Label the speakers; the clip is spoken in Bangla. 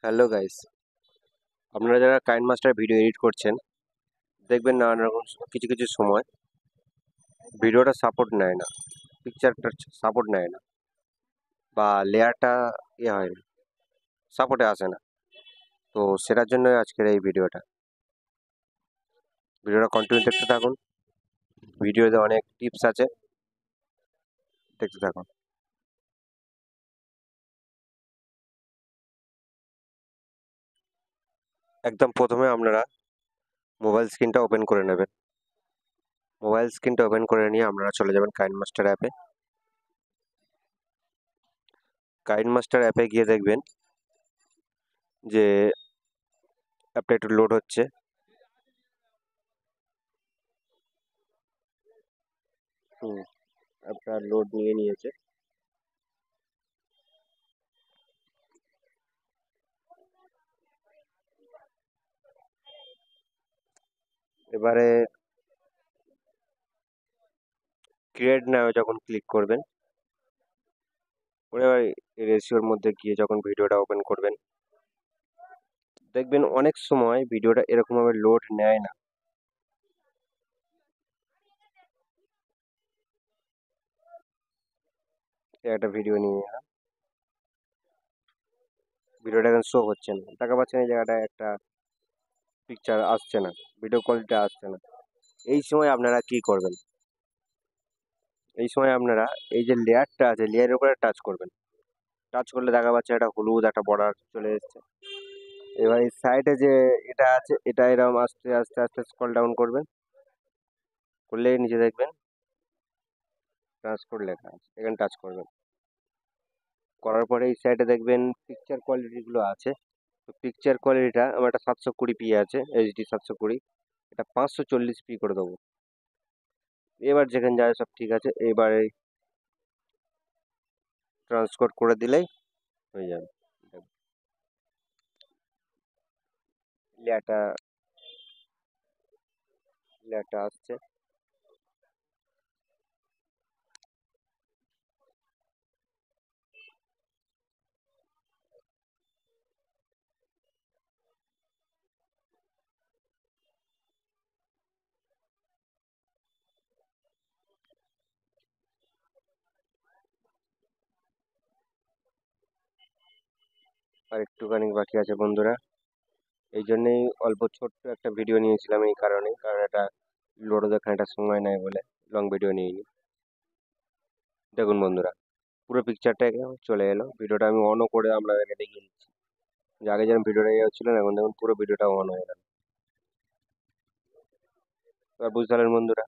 Speaker 1: হ্যালো গাইস, আপনারা যারা কাইন মাস্টার ভিডিও এডিট করছেন দেখবেন নানান রকম কিছু কিছু সময় ভিডিওটা সাপোর্ট নেয় না, পিকচারটা সাপোর্ট নেয় না, বা লেয়ারটা হয় না, সাপোর্টে আসে না। তো সেটার জন্য আজকের এই ভিডিওটা কন্টিনিউ দেখতে থাকুন। ভিডিওতে অনেক টিপস আছে, দেখতে থাকুন। একদম প্রথমে আপনারা মোবাইল স্ক্রিনটা ওপেন করে নেবেন। মোবাইল স্ক্রিনটা ওপেন করে নিয়ে আপনারা চলে যাবেন কাইন মাস্টার অ্যাপে। কাইন মাস্টার অ্যাপে গিয়ে দেখবেন যে অ্যাপটা একটু লোড হচ্ছে। অ্যাপটা লোড নিয়ে নিয়েছে। এবারে ক্রিয়েট নাও যখন ক্লিক করবেন, এবার রেশিওর মধ্যে গিয়ে যখন ভিডিওটা ওপেন করবেন, দেখবেন অনেক সময় ভিডিওটা এরকম ভাবে লোড নেয় না। একটা ভিডিও নিয়ে এলাম, ভিডিওটা এখন শো হচ্ছে না, দেখা পাচ্ছেন এই জায়গাটায় একটা পিকচার আসছে না, ভিডিও কোয়ালিটি আসছে না। এই সময় আপনারা কি করবেন? এই সময় আপনারা এই যে লেয়ারটা আছে, লেয়ারের উপরে টাচ করবেন। টাচ করলে দেখা পাচ্ছে একটা হলুদ একটা বর্ডার চলে এসছে। এবার এই সাইডে যে এটা আছে, এটা এরকম আস্তে আস্তে আস্তে স্ক্রল ডাউন করবেন, করলে নিচে দেখবেন ট্রান্সপোর্ট লেখা আছে, এখানে টাচ করবেন। করার পরে এই সাইডে দেখবেন পিকচার কোয়ালিটি গুলো আছে। তো পিকচার কোয়ালিটিটা আমার একটা 720p আছে, এইচডি 720। এটা 540p করে দেবো। এবার যেখানে যায় সব ঠিক আছে, এবারে ট্রান্সফার করে দিলেই হয়ে যাবে। লেয়ারটা লেয়ারটা আসছে। আর একটুখানি বাকি আছে বন্ধুরা। এই জন্যেই অল্প ছোট্ট একটা ভিডিও নিয়েছিলাম, এই কারণেই, কারণ এটা লোড হতে খানিকটা সময় নেয় বলে লং ভিডিও নিইনি। দেখুন বন্ধুরা, পুরো পিকচারটা চলে এলো। ভিডিওটা আমি অনও করে আমরা দেখিয়ে দিচ্ছি যে আগে যেরকম ভিডিওটা ইয়ে হচ্ছিল না, এখন দেখুন পুরো ভিডিওটা অন হয়ে গেল। এবার বুঝতে পারলেন বন্ধুরা।